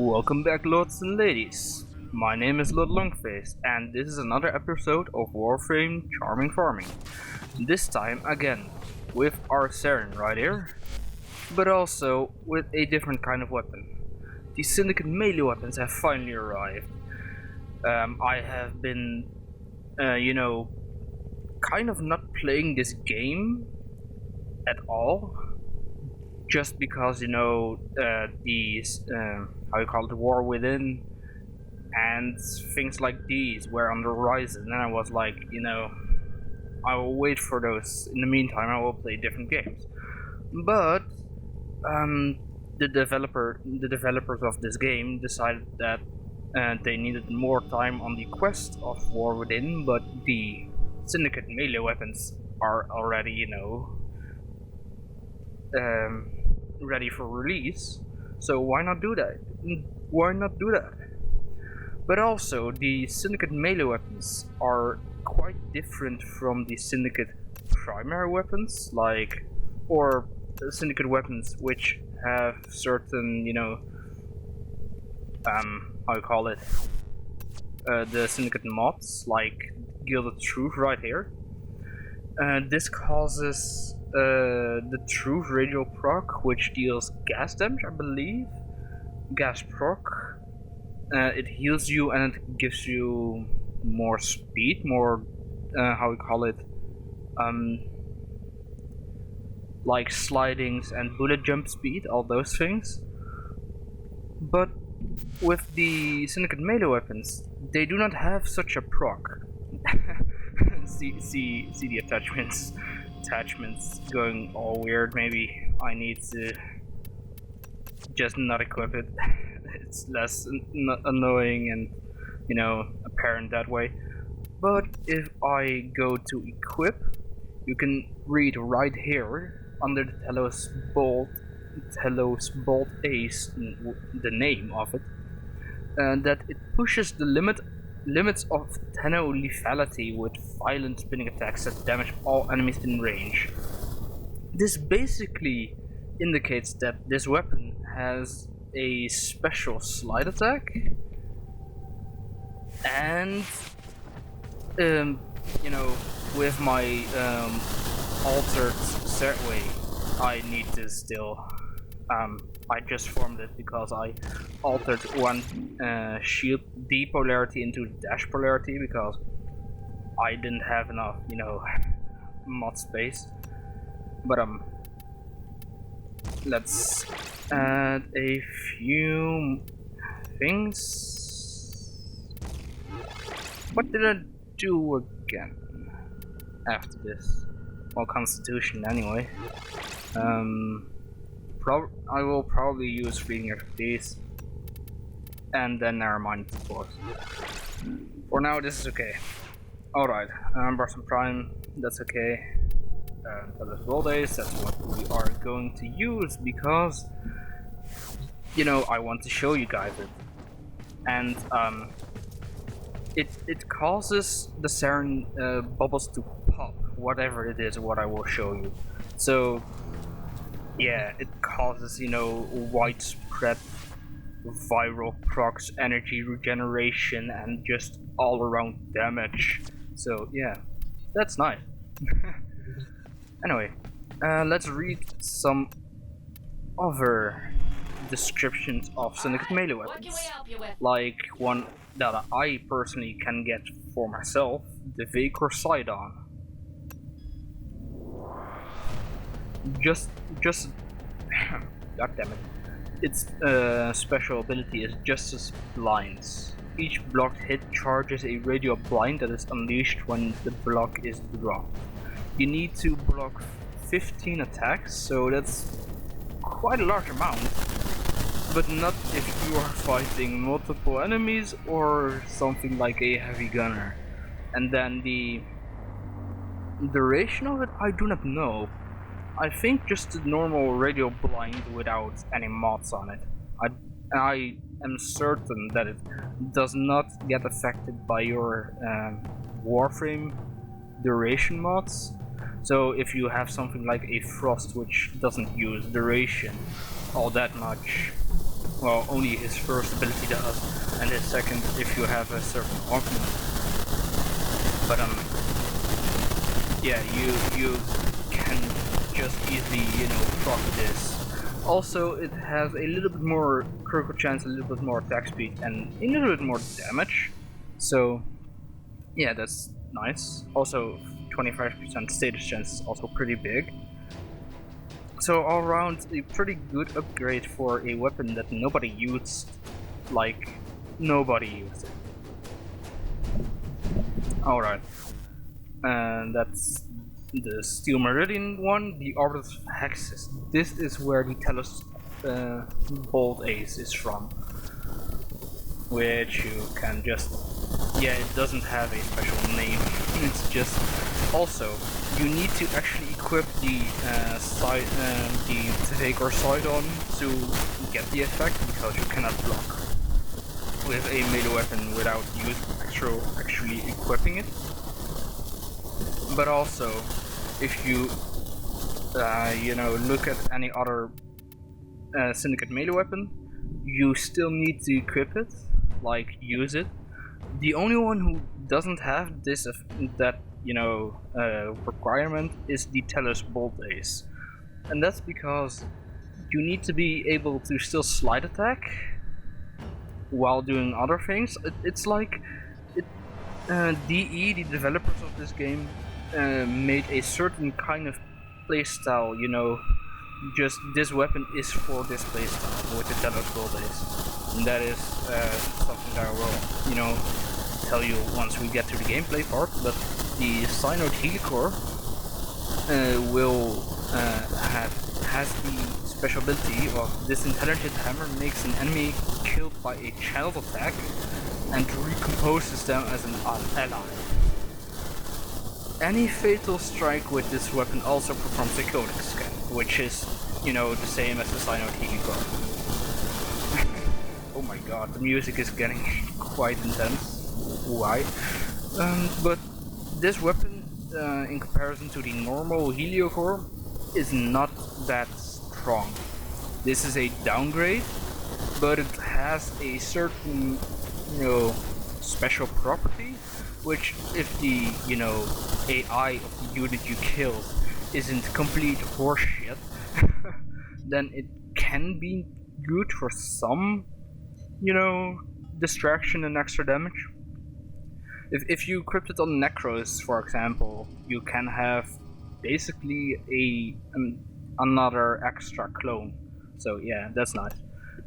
Welcome back, lords and ladies. My name is Lord Longface, and this is another episode of Warframe Charming Farming. This time again with our Saren right here, but also with a different kind of weapon. The Syndicate melee weapons have finally arrived. I have been, kind of not playing this game at all. Just because, these, how you call it, War Within and things like these were on the horizon, and I was like, I will wait for those. In the meantime, I will play different games. But the developers of this game decided that they needed more time on the quest of War Within, but the Syndicate melee weapons are already, ready for release, so why not do that? But also, the Syndicate melee weapons are quite different from the Syndicate primary weapons, or Syndicate weapons which have certain, how you call it, the Syndicate mods, like Gilded Truth right here. This causes the Truth radial proc, which deals gas damage, I believe. Gas proc. It heals you and it gives you more speed, more how we call it, like slidings and bullet jump speed, all those things. But with the Syndicate melee weapons, they do not have such a proc. see the attachments going all weird. Maybe I need to just not equip it. It's less annoying and apparent that way. But if I go to equip, you can read right here under the Telos Bolt Ace, the name of it, that it pushes the limits of Tenno lethality with violent spinning attacks that damage all enemies in range. This basically indicates that this weapon has a special slide attack, and with my altered Sertway, I need to still I just formed it because I altered one shield D polarity into dash polarity because I didn't have enough, mod space. But let's add a few things. What did I do again after this? Well, Constitution anyway. I will probably use Fleeting Expertise and then NARAMON, of course. For now, this is okay. Alright, Barson Prime, that's okay. Telos Bolt Ace, that's what we are going to use because, I want to show you guys it. And, it causes the Saren bubbles to pop, whatever it is, what I will show you. So, yeah, it causes, widespread viral procs, energy regeneration, and just all around damage. So, yeah, that's nice. Anyway, let's read some other descriptions of Syndicate melee weapons. Like one that I personally can get for myself, the Vacor Sidon. Just God damn it. Its special ability is Justice Blinds. Each blocked hit charges a radial blind that is unleashed when the block is dropped. You need to block 15 attacks, so that's quite a large amount. But not if you are fighting multiple enemies or something like a heavy gunner. And then the duration of it, I do not know. I think just the normal radial blind without any mods on it. I am certain that it does not get affected by your Warframe duration mods. So if you have something like a Frost which doesn't use duration all that much, Well, only his first ability does, and his second if you have a certain augment. But yeah, you can just easily, proc this. Also, it has a little bit more critical chance, a little bit more attack speed, and a little bit more damage. So, yeah, that's nice. Also, 25% status chance is also pretty big. So all around, a pretty good upgrade for a weapon that nobody used. Like, nobody used it. Alright. And that's the Steel Meridian one, the Orbit of Hexes. This is where the Telos Bolt Ace is from. Which you can just... yeah, it doesn't have a special name. It's just... also, you need to actually equip the Vapor Sidon to get the effect, because you cannot block with a melee weapon without you actually equipping it. But also, if you look at any other Syndicate melee weapon, you still need to equip it, like use it. The only one who doesn't have this requirement is the Telos Bolt Ace, and that's because you need to be able to still slide attack while doing other things. It's like DE, the developers of this game, made a certain kind of playstyle. Just this weapon is for this playstyle with the Telos Bolt Ace, and that is something that I will, tell you once we get to the gameplay part. But the Synode Helicore has the special ability of this intelligent hammer makes an enemy killed by a channeled attack and recomposes them as an ally. Any fatal strike with this weapon also performs a codex scan, which is, the same as the Synode Helicore. Oh my god, the music is getting quite intense. Why? But this weapon, in comparison to the normal Heliocore, is not that strong. This is a downgrade, but it has a certain, special property, which if the, AI of the unit you killed isn't complete horseshit, then it can be good for some, distraction and extra damage. If you equip it on Necros, for example, you can have basically another extra clone. So yeah, that's nice,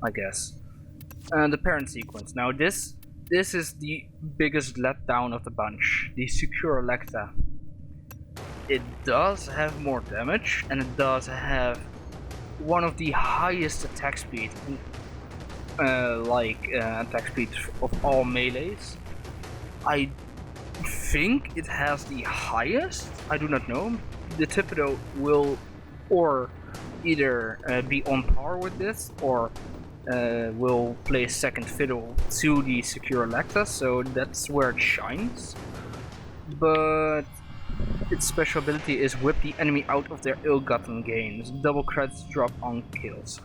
I guess. And the parent sequence. Now this is the biggest letdown of the bunch. The Secure Electa. It does have more damage, and it does have one of the highest attack speed, attack speed of all melees. I think it has the highest. I do not know. The Thibodeau will either be on par with this, or will play second fiddle to the Secure Electa, so that's where it shines. But its special ability is whip the enemy out of their ill-gotten gains. Double credits drop on kills.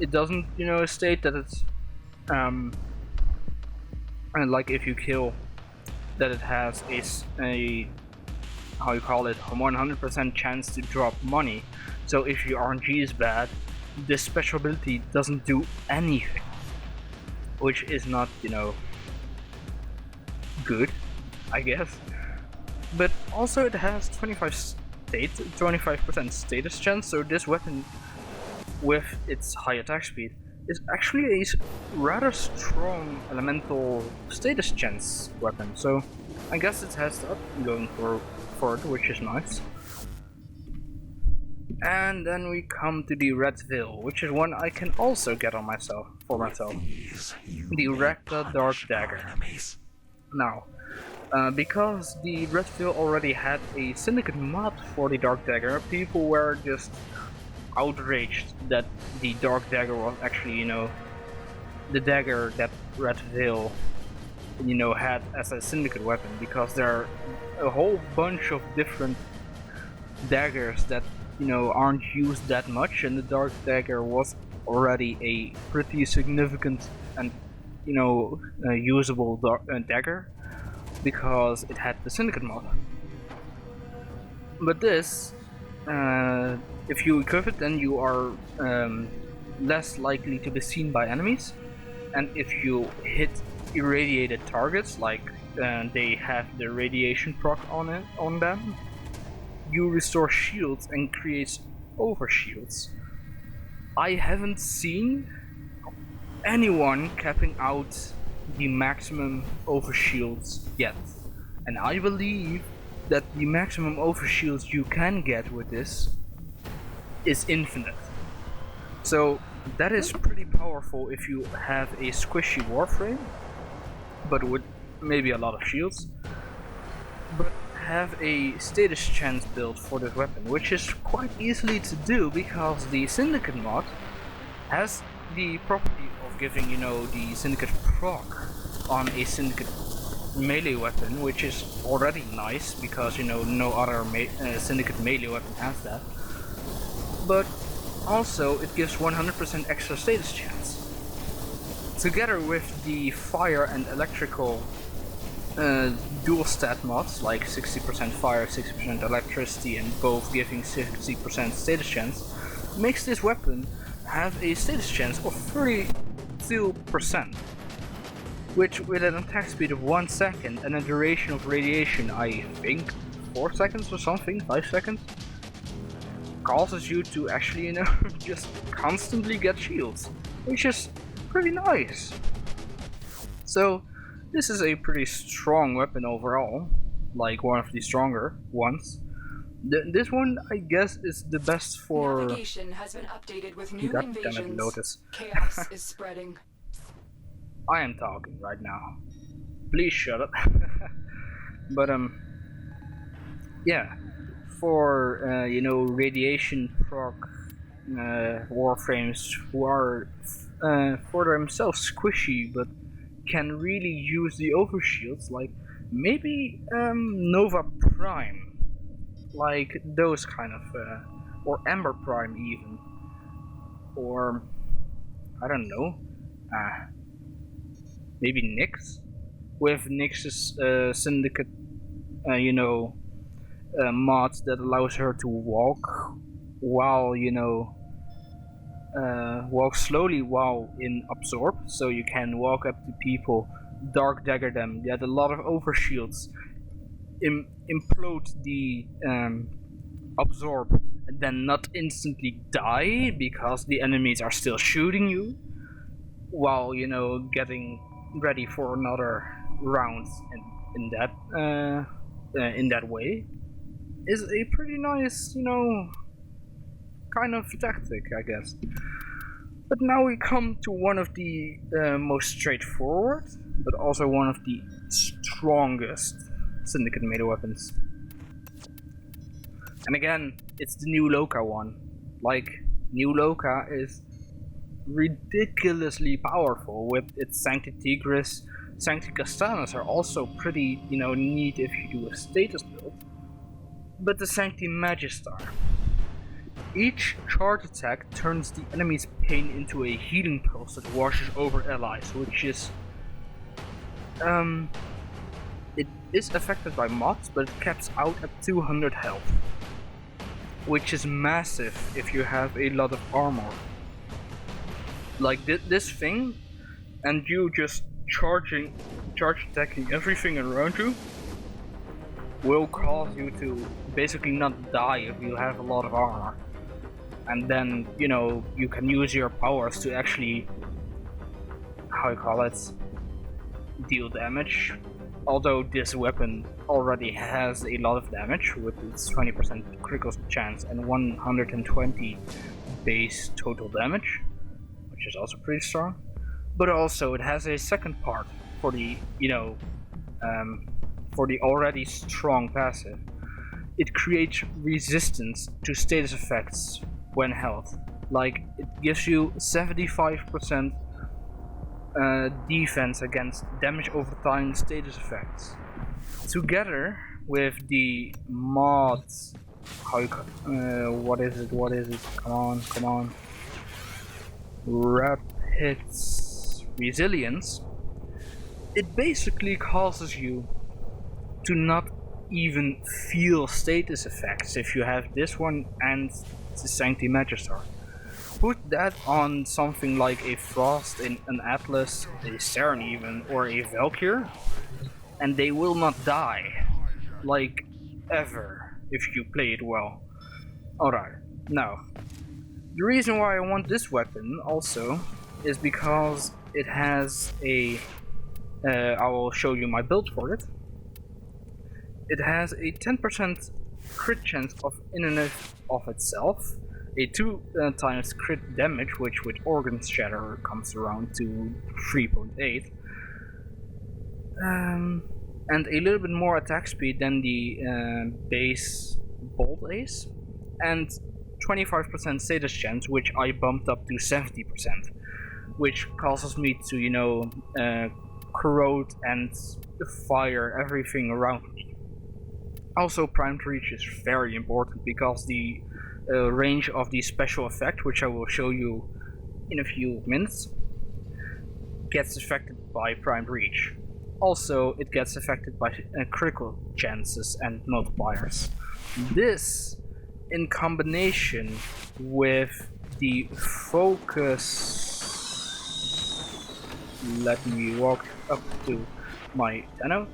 It doesn't, state that it's and like if you kill, that it has a 100% chance to drop money. So if your RNG is bad, this special ability doesn't do anything, which is not, good, I guess. But also it has 25% status chance, so this weapon with its high attack speed is actually a rather strong elemental status chance weapon, so I guess it has that going for it, which is nice. And then we come to the Red Veil, which is one I can also get on myself. The Recta Dark Dagger. Now, because the Red Veil already had a Syndicate mod for the Dark Dagger, people were just outraged that the Dark Dagger was actually, the dagger that Red Veil, had as a Syndicate weapon, because there are a whole bunch of different daggers that, aren't used that much, and the Dark Dagger was already a pretty significant and usable dagger, because it had the Syndicate mod. But this, if you equip it, then you are less likely to be seen by enemies, and if you hit irradiated targets, like they have the radiation proc on them, you restore shields and creates overshields. I haven't seen anyone capping out the maximum overshields yet, and I believe that the maximum overshields you can get with this is infinite. So that is pretty powerful if you have a squishy Warframe, but with maybe a lot of shields. But have a status chance build for this weapon, which is quite easily to do because the Syndicate mod has the property of giving, the Syndicate proc on a Syndicate melee weapon, which is already nice because no other Syndicate melee weapon has that. But also it gives 100% extra status chance. Together with the fire and electrical dual stat mods, like 60% fire, 60% electricity, and both giving 60% status chance, makes this weapon have a status chance of 32%, which with an attack speed of 1 second and a duration of radiation, I think 4 seconds or something, 5 seconds, causes you to actually, just constantly get shields, which is pretty nice. So this is a pretty strong weapon overall, like one of the stronger ones. This one, I guess, is the best for... Navigation has been updated with new invasions. Damn it, Lotus. Chaos is spreading. I am talking right now. Please shut up. But yeah, for radiation proc Warframes who are for themselves squishy but can really use the overshields, like maybe Nova Prime, like those kind of, or Ember Prime even, or I don't know, maybe Nyx, with Nyx's Syndicate, mods that allows her to walk while, walk slowly while in Absorb, so you can walk up to people, dark dagger them, get a lot of overshields, implode the Absorb, and then not instantly die because the enemies are still shooting you, while getting ready for another round in that way, is a pretty nice, kind of tactic, I guess. But now we come to one of the most straightforward, but also one of the strongest Syndicate melee weapons. And again, it's the new LOKA one. Like, new LOKA is ridiculously powerful with its Sancti Tigris. Sancti Castanas are also pretty, neat if you do a status build. But the Sancti Magister. Each charge attack turns the enemy's pain into a healing pulse that washes over allies, which is... it is affected by mods, but it caps out at 200 health. Which is massive if you have a lot of armor. Like this thing, and you just charge attacking everything around you, will cause you to basically not die if you have a lot of armor. And then, you can use your powers to actually, deal damage. Although this weapon already has a lot of damage with its 20% critical chance and 120 base total damage, which is also pretty strong. But also it has a second part for the, for the already strong passive. It creates resistance to status effects when held. Like, it gives you 75% defense against damage over time status effects. Together with the mods, what is it? Come on. rapid resilience, it basically causes you to not even feel status effects if you have this one and the Sancti Magister. Put that on something like a Frost, an Atlas, a Saren even, or a Valkyr, and they will not die. Like, ever, if you play it well. Alright, now, the reason why I want this weapon also is because it has a... I will show you my build for it. It has a 10% crit chance of in and of itself, a 2 times crit damage, which with Organ Shatter comes around to 3.8, and a little bit more attack speed than the base Bolt Ace, and 25% status chance, which I bumped up to 70%, which causes me to, you know, corrode and fire everything around me. Also, primed reach is very important because the range of the special effect, which I will show you in a few minutes, gets affected by primed reach. Also, it gets affected by critical chances and multipliers. This, in combination with the focus... Let me walk up to my Tenno.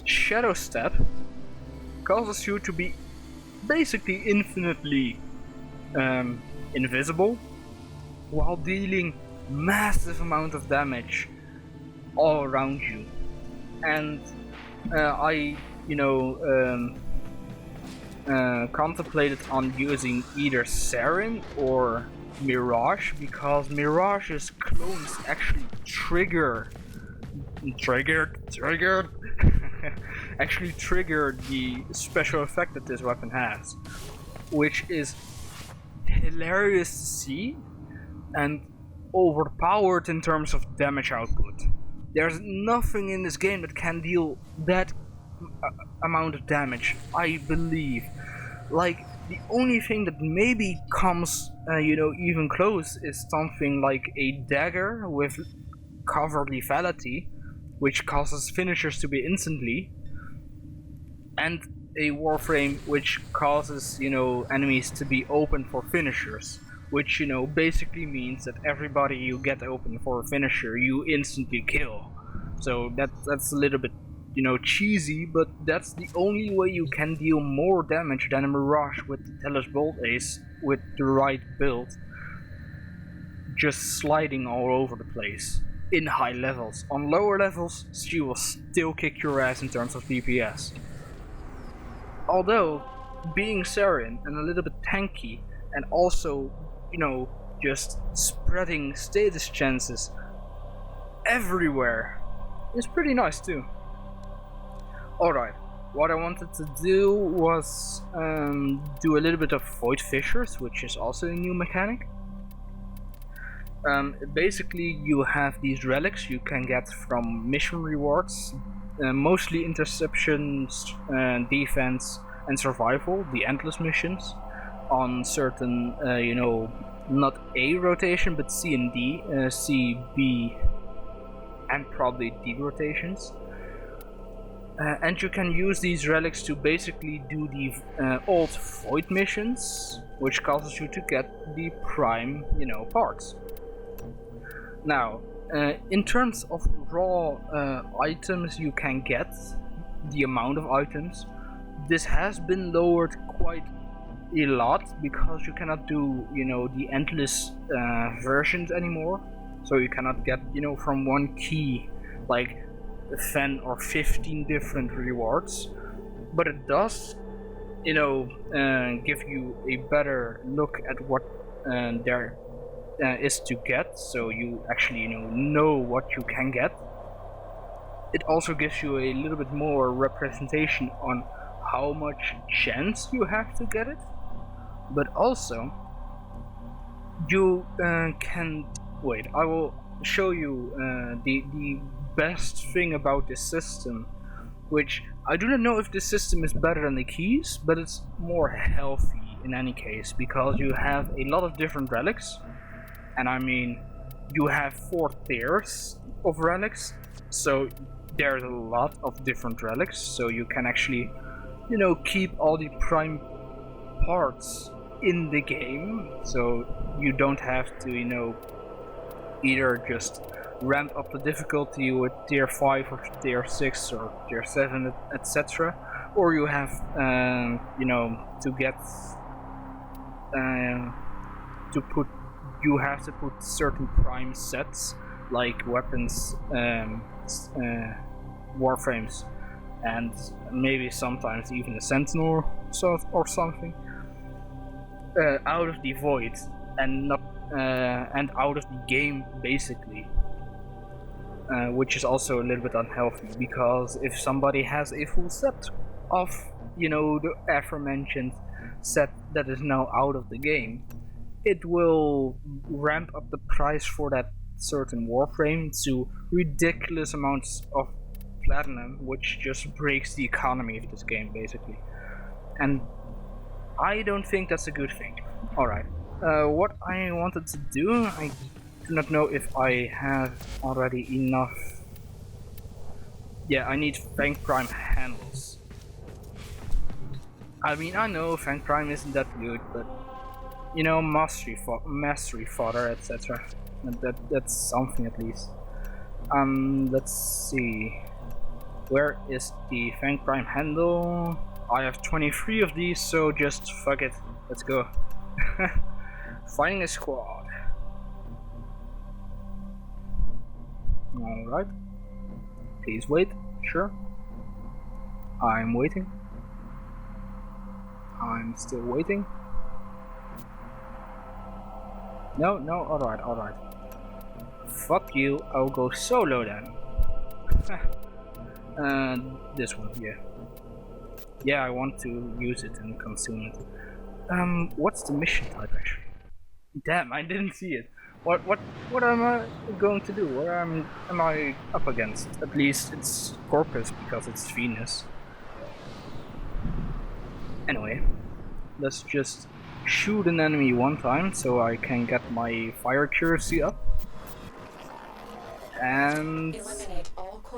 Shadow Step causes you to be basically infinitely invisible while dealing massive amount of damage all around you. And I, you know, contemplated on using either Saren or Mirage, because Mirage's clones actually triggered actually trigger the special effect that this weapon has, which is hilarious to see and overpowered in terms of damage output. There's nothing in this game that can deal that amount of damage, I believe. Like, the only thing that maybe comes, you know, even close is something like a dagger with cover lethality, which causes finishers to be instantly, and a Warframe which causes, you know, enemies to be open for finishers, which, you know, basically means that everybody you get open for a finisher, you instantly kill. So that's a little bit, you know, cheesy, but that's the only way you can deal more damage than a Mirage with the Tellus Bolt Ace with the right build, just sliding all over the place in high levels. On lower levels, she will still kick your ass in terms of DPS. Although, being Saren and a little bit tanky, and also, you know, just spreading status chances everywhere, is pretty nice too. Alright, what I wanted to do was do a little bit of Void Fissures, which is also a new mechanic. Basically, you have these relics you can get from mission rewards, mostly interceptions, defense, and survival, the endless missions, on certain, you know, not A rotation, but C and D, C, B, and probably D rotations. And you can use these relics to basically do the old Void missions, which causes you to get the prime, you know, parts. Now, in terms of raw items you can get, the amount of items, this has been lowered quite a lot because you cannot do, you know, the endless versions anymore. So you cannot get, you know, from one key like 10 or 15 different rewards, but it does, you know, give you a better look at what there is to get, so you actually, you know what you can get. It also gives you a little bit more representation on how much chance you have to get it, but also you can wait. I will show you the best thing about this system, which I do not know if this system is better than the keys, but it's more healthy in any case, because you have a lot of different relics, And I mean, you have 4 tiers of relics, so there's a lot of different relics, so you can actually, you know, keep all the prime parts in the game, so you don't have to, you know, either just ramp up the difficulty with tier 5 or tier 6 or tier 7, etc., or you have, you know, to get you have to put certain prime sets like weapons, warframes, and maybe sometimes even a sentinel or something out of the void, and not and out of the game basically, which is also a little bit unhealthy, because if somebody has a full set of, you know, the aforementioned set that is now out of the game, it will ramp up the price for that certain warframe to ridiculous amounts of platinum, which just breaks the economy of this game basically. And I don't think that's a good thing. Alright, what I wanted to do, I do not know if I have already enough. Yeah, I need Fang Prime handles. I mean, I know Fang Prime isn't that good, but you know, mastery fodder, etc. That's something at least. Let's see. Where is the Fang Prime handle? I have 23 of these, so just fuck it. Let's go. Finding a squad. Alright. Please wait. Sure. I'm waiting. I'm still waiting. No, alright. Fuck you, I'll go solo then. This one, yeah. Yeah, I want to use it and consume it. What's the mission type actually? Damn, I didn't see it. What am I going to do? What am I up against? At least it's Corpus, because it's Venus. Anyway, let's just shoot an enemy one time so I can get my fire accuracy up. And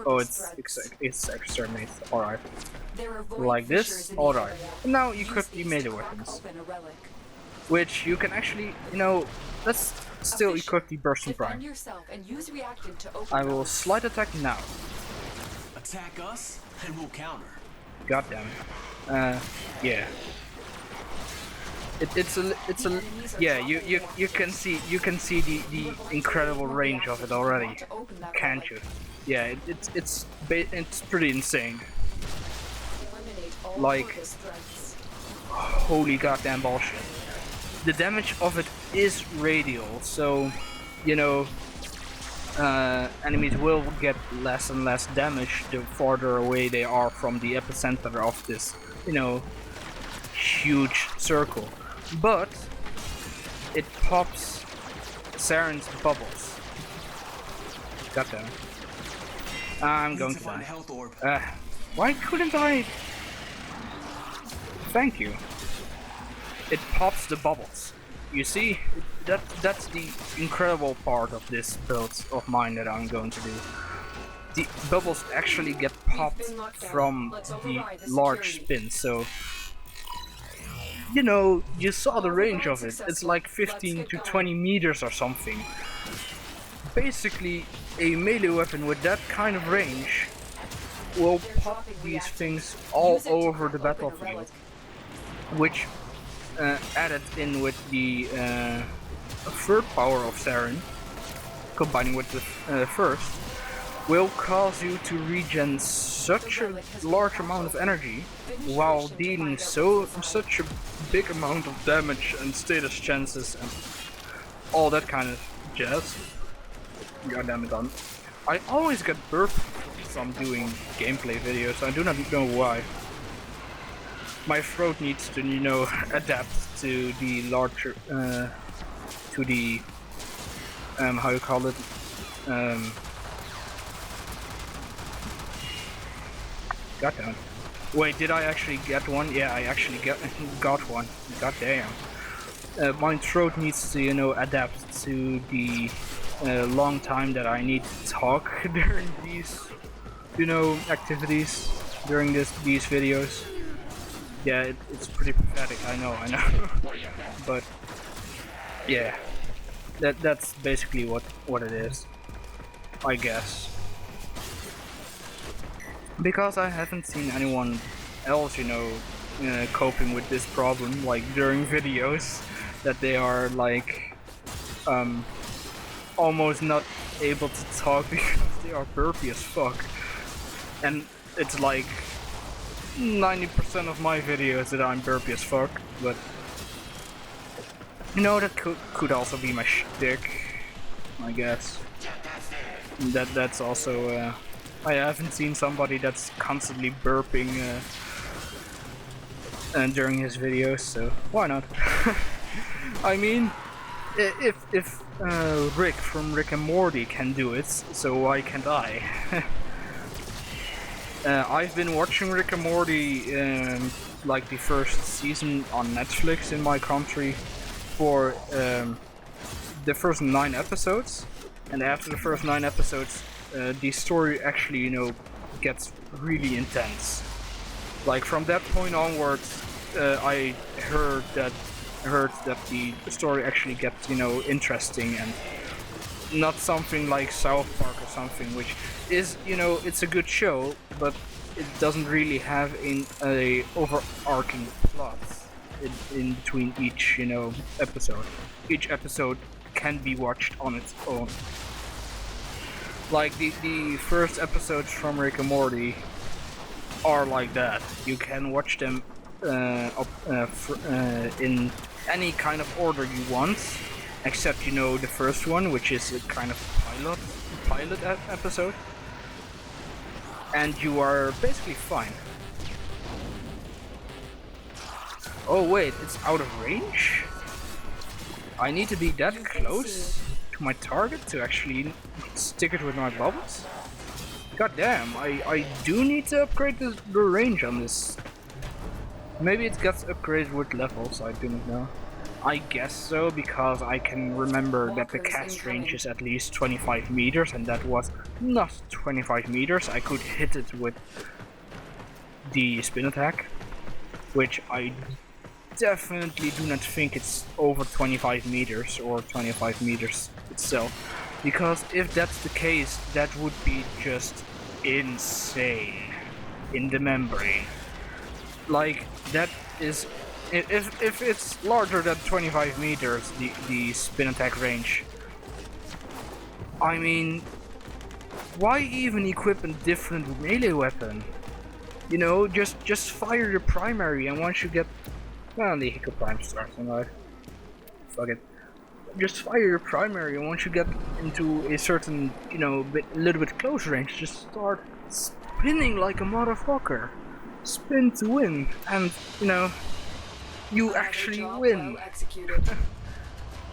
oh, it's exterminate. Alright. Like this. Alright. Now you equip the melee weapons, which you can actually, you know, let's still equip the Bursting Prime. I will slide attack now. Attack us and we'll counter. Goddamn. Yeah. It's a yeah. You can see the incredible range of it already, can't you? Yeah, it's pretty insane. Like, holy goddamn bullshit. The damage of it is radial, so you know, enemies will get less and less damage the farther away they are from the epicenter of this, you know, huge circle. But it pops Saren's bubbles. Goddamn. I'm going to die. Why couldn't I? Thank you. It pops the bubbles. You see, that's the incredible part of this build of mine that I'm going to do. The bubbles actually get popped from the large spin, so you know, you saw the range of it. It's like 15 to 20 meters or something. Basically, a melee weapon with that kind of range will pop these things all over the battlefield, which added in with the third power of Saren, combining with the first, will cause you to regen such a large amount of energy while dealing such a big amount of damage and status chances and all that kind of jazz. God damn it, I always get burped from doing gameplay videos. I do not know why. My throat needs to, you know, adapt to the larger, to the, how you call it, goddamn. Wait, did I actually get one? Yeah, I actually got one. God damn. my throat needs to, you know, adapt to the long time that I need to talk during these, you know, activities, during these videos. Yeah, it's pretty pathetic, I know, but yeah, that's basically what it is, I guess. Because I haven't seen anyone else, you know, coping with this problem, like during videos, that they are like almost not able to talk because they are burpy as fuck. And it's like 90% of my videos that I'm burpy as fuck, but you know, that could also be my shtick, I guess. That's also I haven't seen somebody that's constantly burping during his videos, so why not? I mean, if Rick from Rick and Morty can do it, so why can't I? I've been watching Rick and Morty, like the first season on Netflix in my country, for the first 9 episodes, and after the first 9 episodes, the story actually, you know, gets really intense. Like from that point onwards, I heard that the story actually gets, you know, interesting and not something like South Park or something, which is, you know, it's a good show, but it doesn't really have a overarching plot in between each, you know, episode. Each episode can be watched on its own. Like the first episodes from Rick and Morty are like that. You can watch them in any kind of order you want, except, you know, the first one, which is a kind of pilot episode, and you are basically fine. Oh wait, it's out of range? I need to be that close to my target to actually stick it with my bubbles? God damn, I do need to upgrade the range on this. Maybe it gets upgraded with levels, I do not know. I guess so, because I can remember that the cast range is at least 25 meters, and that was not 25 meters. I could hit it with the spin attack, which I definitely do not think it's over 25 meters or 25 meters itself, because if that's the case, that would be just insane in the membrane. Like, that is, if it's larger than 25 meters, the spin attack range, I mean, why even equip a different melee weapon? You know, just fire your primary, and once you get, well, the Hiccup Prime starts in life. Fuck it. Just fire your primary, and once you get into a certain, you know, a little bit close range, just start spinning like a motherfucker. Spin to win, and, you know, you actually win.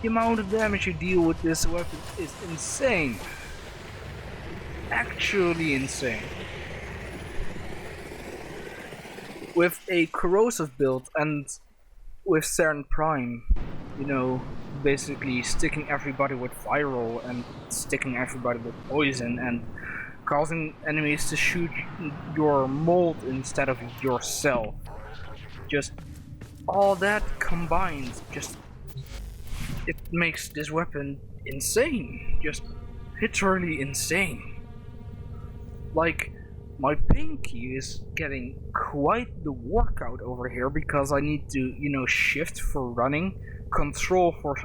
The amount of damage you deal with this weapon is insane. Actually insane. With a corrosive build and with Cern Prime, you know, basically sticking everybody with viral and sticking everybody with poison and causing enemies to shoot your mold instead of yourself. Just all that combined, just it makes this weapon insane. Just literally insane. Like, my pinky is getting quite the workout over here because I need to, you know, shift for running, control for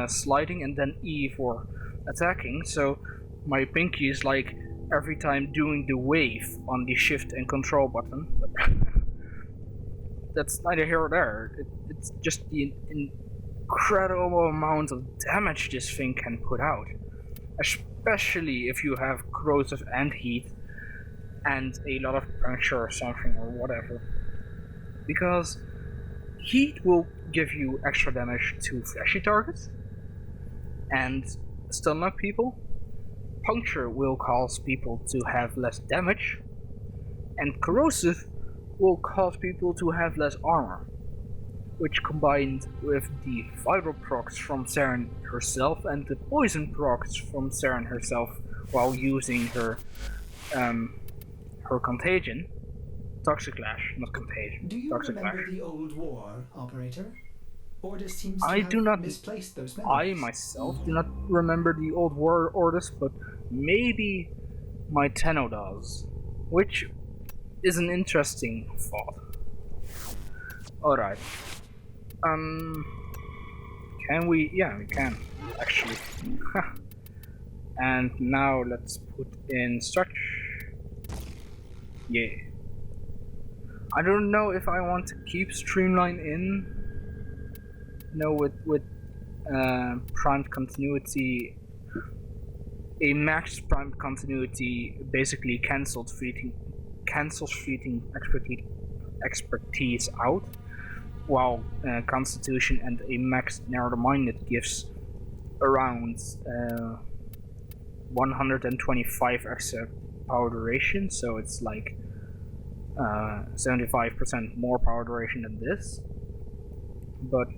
sliding, and then E for attacking. So my pinky is like every time doing the wave on the shift and control button. But that's neither here or there. It's just the incredible amount of damage this thing can put out, especially if you have corrosive and heat and a lot of puncture or something or whatever, because heat will give you extra damage to flashy targets and stun lock people. Puncture will cause people to have less damage, and corrosive will cause people to have less armor. which combined with the vital procs from Saren herself and the poison procs from Saren herself while using her contagion, Toxic Lash, not contagion. Do you Toxic remember Lash. the old war, Operator? Orders seems I to do have not. misplaced those I memories. myself do not remember the old war orders, but maybe my Tenno does, which is an interesting thought. Alright. Can we? Yeah, we can, actually. And now let's put in stretch. Yeah. I don't know if I want to keep Streamline in. No, with primed continuity, a max primed continuity basically cancels fleeting expertise out, while Constitution and a max narrow-minded gives around 125 extra power duration, so it's like 75% more power duration than this. But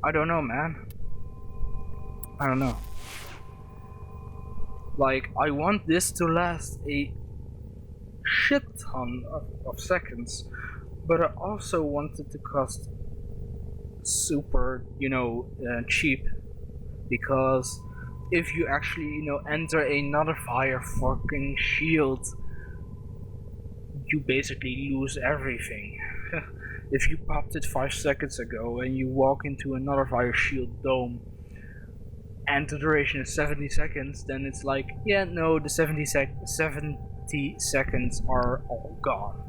I don't know, man. I don't know. Like, I want this to last a shit ton of seconds, but I also want it to cost super, cheap, because if you actually, enter another fire fucking shield, you basically lose everything. If you popped it 5 seconds ago and you walk into another fire shield dome and the duration is 70 seconds, then it's like, yeah, no, the 70 seconds are all gone.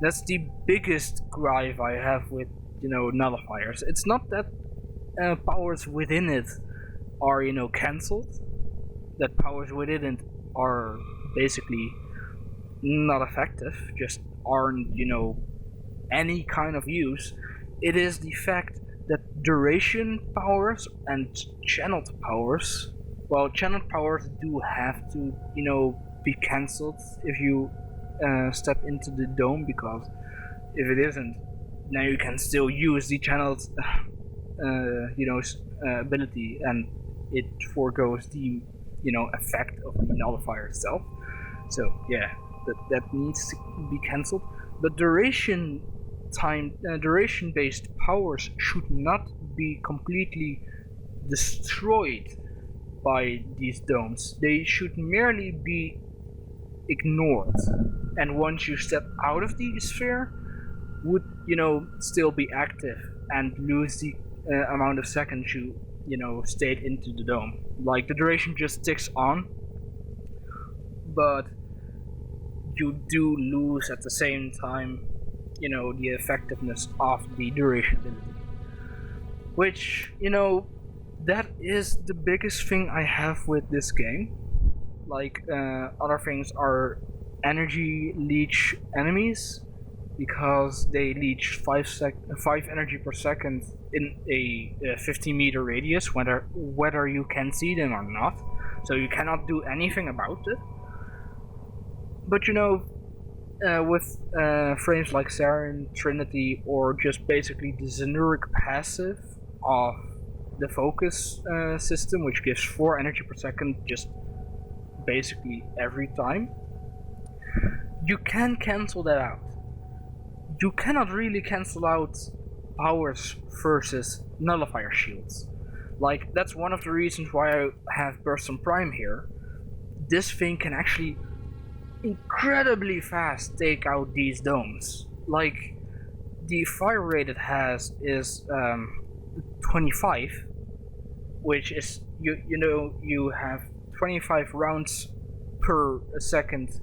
That's the biggest gripe I have with, nullifiers. It's not that powers within it are, cancelled, that powers within it are basically not effective, just aren't, any kind of use. It is the fact that duration powers and channeled powers, well, channeled powers do have to, be cancelled if you step into the dome, because if it isn't, now you can still use the channeled ability, and it forgoes the effect of the nullifier itself. So yeah, that needs to be cancelled. But duration-based powers should not be completely destroyed by these domes. They should merely be ignored, and once you step out of the sphere, would still be active and lose the amount of seconds you stayed into the dome. Like, the duration just ticks on, but you do lose at the same time the effectiveness of the duration ability, which that is the biggest thing I have with this game. Like, other things are energy leech enemies, because they leech 5 energy per second in a 50-meter radius, whether you can see them or not, so you cannot do anything about it. But with frames like Saren, Trinity, or just basically the generic passive of the focus system, which gives 4 energy per second just basically every time, you can cancel that out. You cannot really cancel out powers versus nullifier shields. Like, that's one of the reasons why I have Burst on Prime here. This thing can actually incredibly fast take out these domes. Like, the fire rate it has is 25, which is you have 25 rounds per second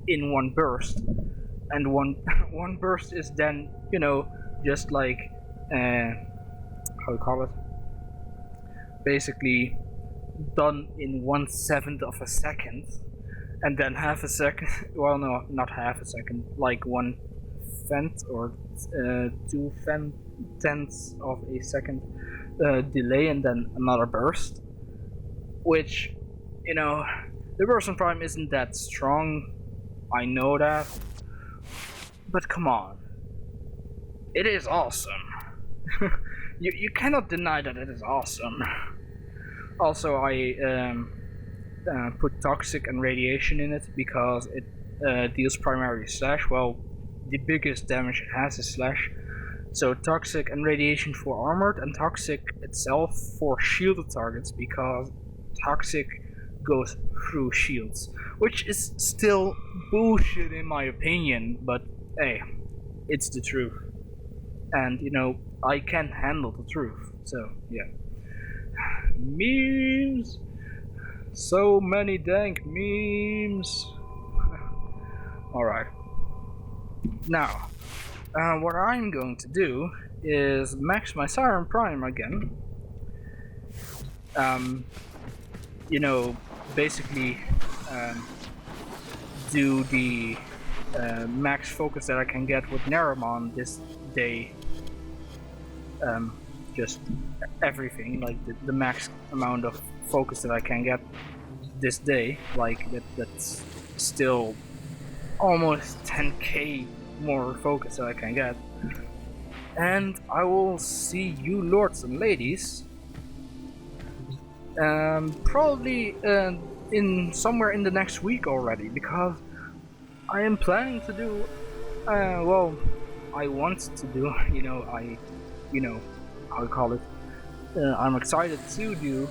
in one burst, and one burst is then just like how you call it, basically done in 1/7 of a second, and then half a second, well, no, not half a second, like 1/10 or 2/10 of a second delay, and then another burst, which the Burst on Prime isn't that strong, I know that, but come on, it is awesome. you cannot deny that it is awesome. Also, I put toxic and radiation in it because it deals primarily slash. Well, the biggest damage it has is slash. So toxic and radiation for armored, and toxic itself for shielded targets because toxic goes through shields, which is still bullshit in my opinion, but hey, it's the truth. And you know, I can handle the truth, so yeah. Memes! So many dank memes! Alright. Now, what I'm going to do is max my Siren Prime again. You know, basically do the max focus that I can get with NARAMON this day. Just everything, like the max amount of focus that I can get this day. Like that's still almost 10k more focus that I can get. And I will see you lords and ladies probably in somewhere in the next week already, because I am planning to do well, I want to do, how to call it, I'm excited to do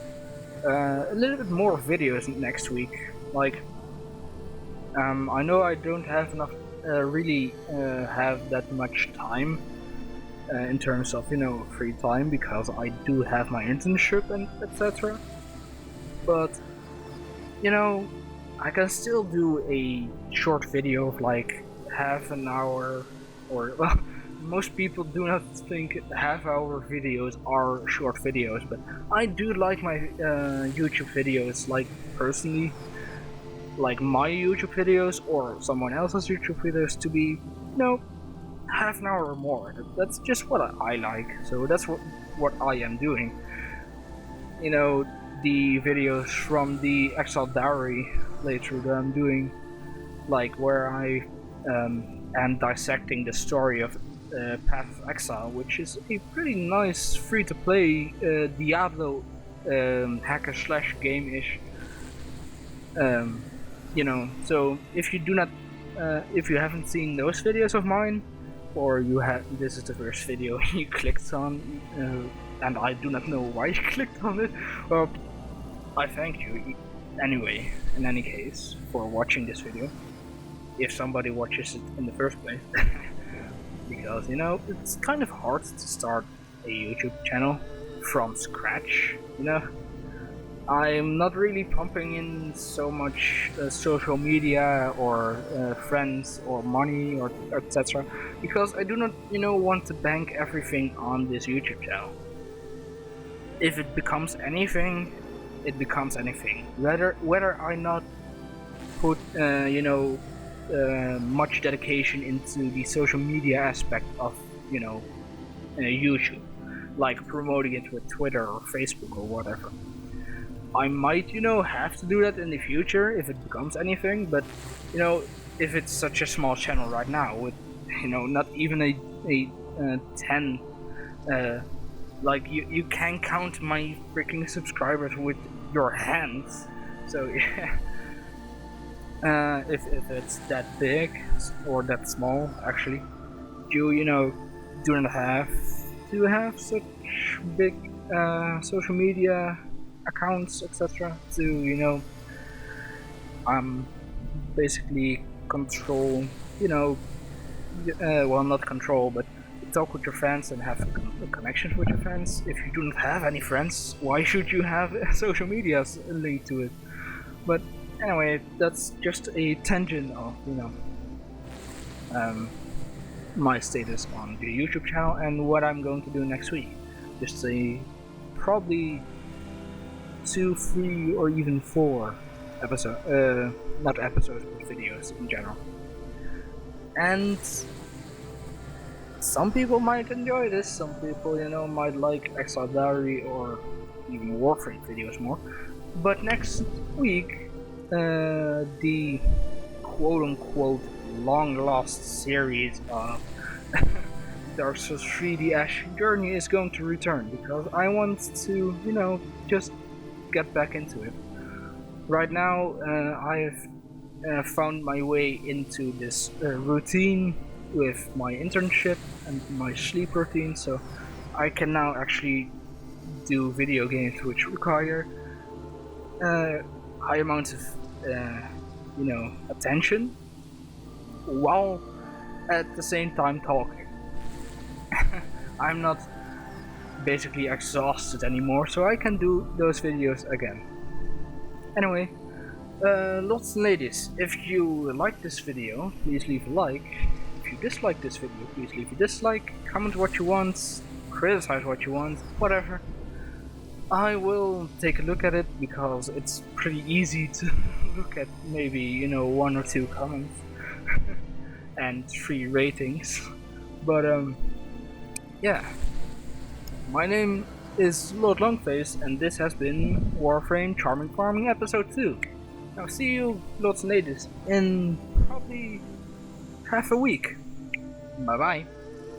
a little bit more videos next week. Like I know I don't have enough really have that much time in terms of free time, because I do have my internship and etc. But I can still do a short video of like half an hour, or well, most people do not think half-hour videos are short videos, but I do like my YouTube videos, like personally, like my YouTube videos or someone else's YouTube videos to be, half an hour or more. That's just what I like, so that's what I am doing. The videos from the Exile Diary playthrough that I'm doing, like where I am dissecting the story of Path of Exile, which is a pretty nice free-to-play Diablo hacker slash game-ish. So if you do not, if you haven't seen those videos of mine, or this is the first video you clicked on, and I do not know why you clicked on it, well, I thank you anyway, in any case, for watching this video, if somebody watches it in the first place. Because it's kind of hard to start a YouTube channel from scratch. I'm not really pumping in so much social media or friends or money or etc. because I do not want to bank everything on this YouTube channel. If it becomes anything, it becomes anything. Whether I not put much dedication into the social media aspect of YouTube, like promoting it with Twitter or Facebook or whatever. I might have to do that in the future if it becomes anything, but if it's such a small channel right now with not even a 10, like you can count my freaking subscribers with your hands, so yeah. If it's that big or that small, actually, you do not have to have such big social media accounts, etc. to basically control, well, not control, but talk with your friends and have a connection with your friends. If you do not have any friends, why should you have social media linked to it? But anyway, that's just a tangent of my status on the YouTube channel and what I'm going to do next week. Just probably 2, 3, or even 4 episodes, not episodes, but videos in general. And some people might enjoy this, some people might like Exile Diary or even Warframe videos more. But next week, the quote-unquote long-lost series of Dark Souls 3D Ash Journey is going to return, because I want to, you know, just get back into it. Right now, I have found my way into this routine with my internship and my sleep routine, so I can now actually do video games which require high amounts of, you know, attention, while at the same time talking. I'm not basically exhausted anymore, so I can do those videos again. Anyway, lots and ladies, if you like this video, please leave a like. If you dislike this video, please leave a dislike. Comment what you want, criticize what you want, whatever. I will take a look at it, because it's pretty easy to look at maybe, you know, 1 or 2 comments and 3 ratings. But yeah. My name is Lord Longface, and this has been Warframe Charming Farming Episode 2. Now see you, lots and ladies, in probably half a week. Bye bye.